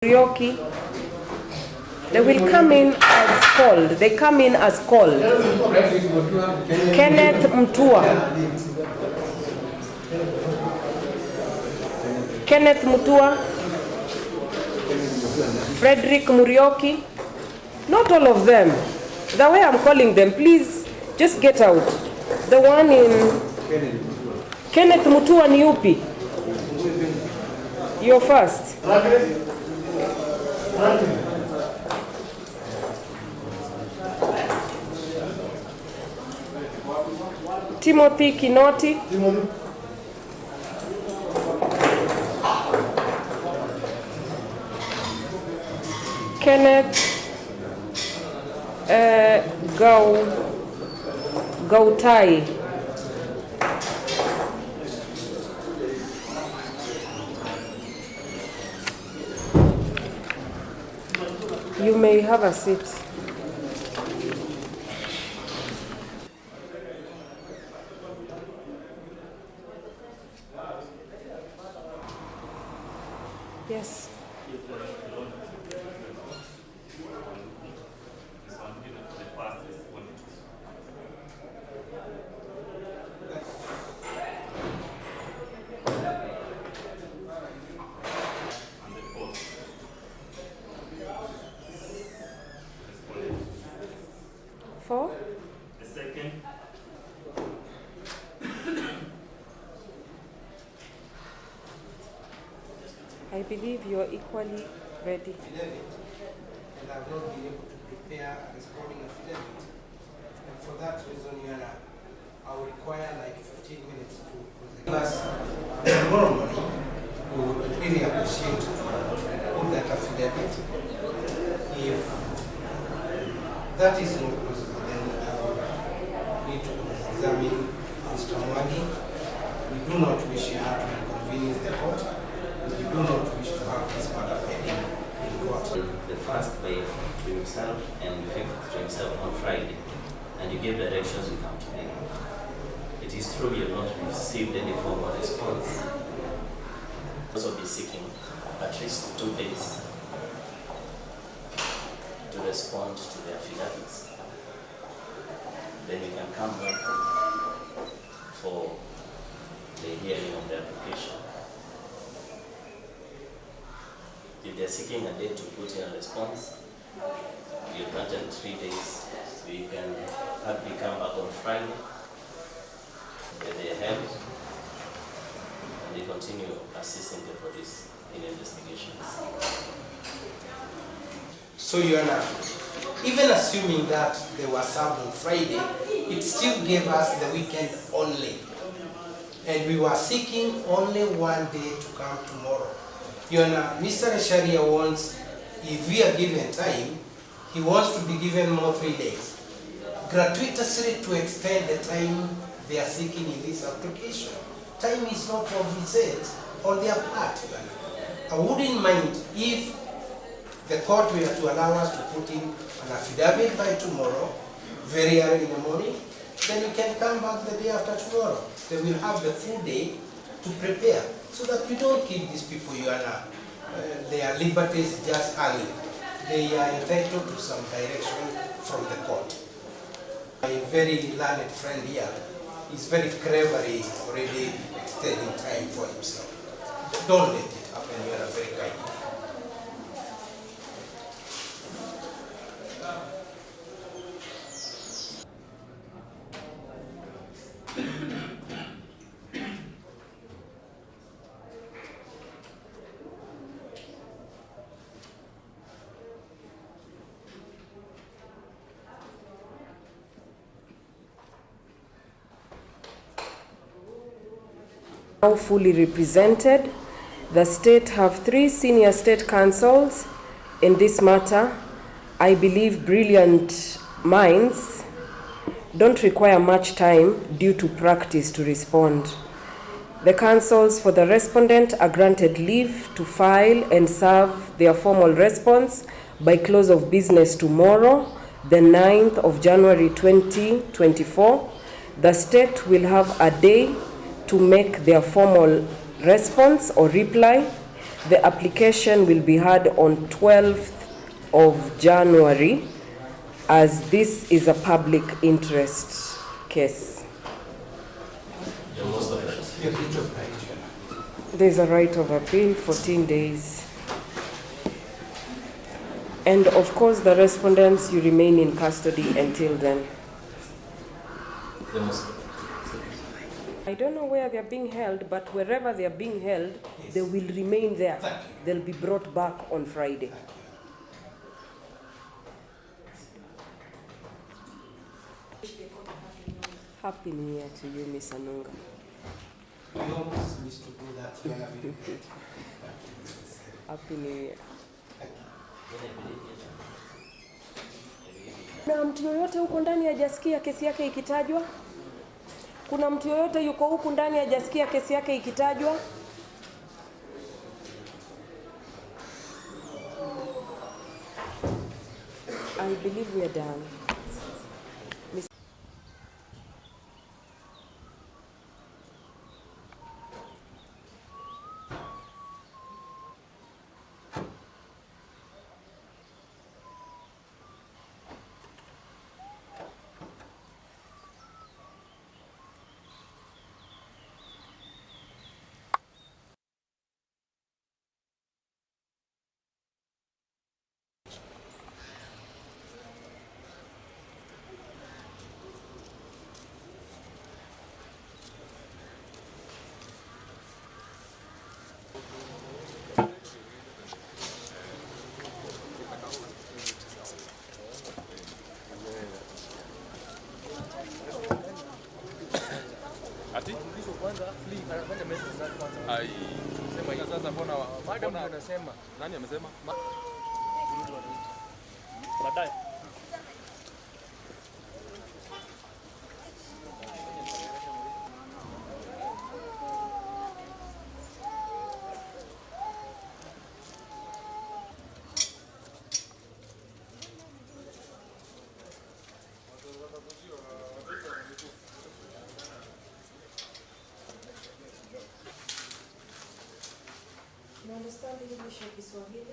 Ryoki, they will come in as called. They come in as called. Kenneth Mutua. Kenneth Mutua. Frederick Murioki. Not all of them. The way I'm calling them, please just get out. The one in Kenneth Mutua ni upi? You're first. Timothy Kinoti. Kenneth Gautai. You may have a seat. Yes. For? The second. I believe you are equally ready. And I've not been able to prepare a responding affidavit. And for that reason, Your Honor, I will require like 15 minutes to present. Tomorrow morning, we would really appreciate to put that affidavit. If that is not possible, then I will need to examine Mr. Mwagi. We do not wish her to inconvenience the court. We do not wish to have this matter pending in court. The first way to himself and the fifth to himself on Friday, and you gave directions you come to me. It is true you have not received any formal response. Also be seeking at least 2 days to respond to the affidavits. Then you can come back for the hearing of the application. If they are seeking a date to put in a response, you granted 3 days, so you can hardly come back on Friday. Then they are held, and they continue assisting the police in investigations. So, Your Honor, even assuming that they were served on Friday, it still gave us the weekend only. And we were seeking only 1 day to come tomorrow. Your Honor, Mr. Sharia wants, if we are given time, he wants to be given more 3 days, gratuitously to extend the time they are seeking in this application. Time is not what he said on their part, Your Honor. I wouldn't mind if the court were to allow us to put in an affidavit by tomorrow, very early in the morning, then we can come back the day after tomorrow. Then we'll have the full day to prepare, so that we don't give these people, Your Honor, their liberties just early. They are entitled to some direction from the court. My very learned friend here is very cleverly already extending time for himself. Don't let it happen, Your Honor, very kindly. Now fully represented. The state have 3 senior state counsels in this matter. I believe brilliant minds don't require much time due to practice to respond. The counsels for the respondent are granted leave to file and serve their formal response by close of business tomorrow, the 9th of January 2024. The state will have a day to make their formal response or reply. The application will be heard on 12th of January, as this is a public interest case. There's a right of appeal, 14 days. And of course, the respondents, you remain in custody until then. I don't know where they're being held, but wherever they're being held, they will remain there. They'll be brought back on Friday. Happy New Year to you, Miss Anunga. We almost used to do that when Happy New Year. Na mtu yoyote huko ndani hajasikia kesi yake ikitajwa? Kuna mtu yoyote yuko huku ndani hajasikia kesi yake ikitajwa? I believe we are done. Ati? Ai. Sema hiyo sasa mbona madam anasema? Nani amesema? Baadaye. You understand English or Kiswahili?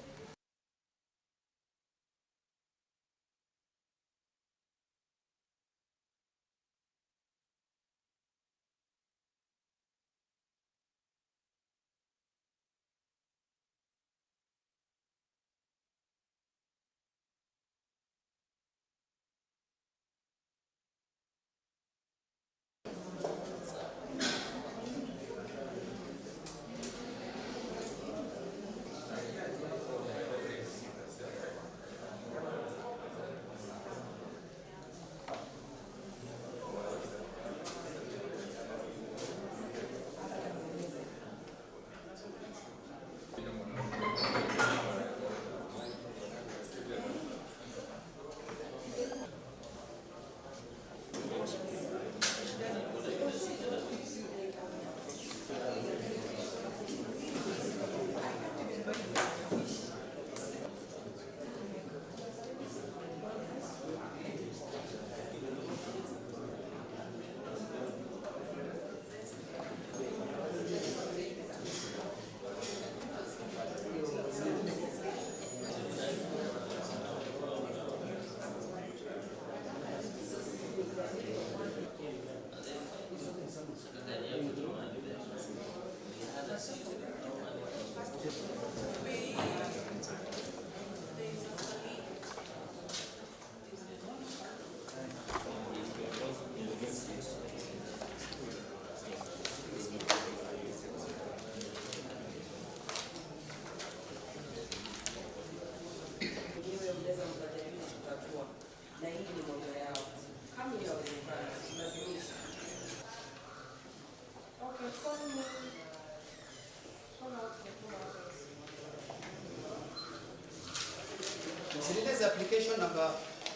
Today's application number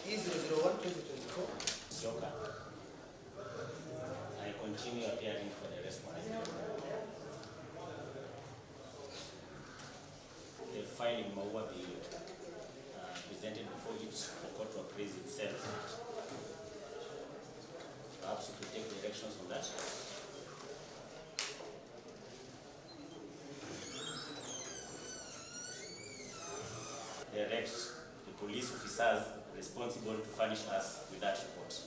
E001-2024. Joker. I continue appearing for the respondent. The file in Maua will be presented before it for court to appraise itself. Perhaps you could take directions on that. direct the police officers responsible to furnish us with that report.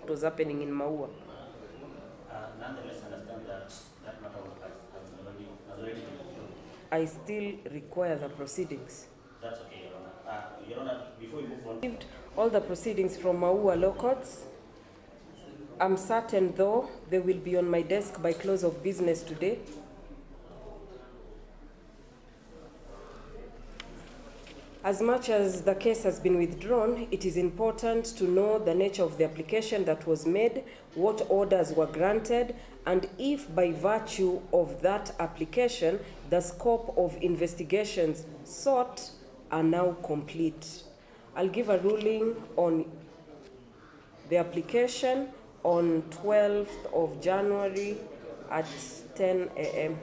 What was happening in Maua? Nonetheless, understand that matter has already been reviewed. I still require the proceedings. That's okay, Your Honor. Your Honor, before we move on, Received all the proceedings from Maua law courts. I'm certain, though, they will be on my desk by close of business today. As much as the case has been withdrawn, it is important to know the nature of the application that was made, what orders were granted, and if by virtue of that application, the scope of investigations sought are now complete. I'll give a ruling on the application on 12th of January at 10 a.m.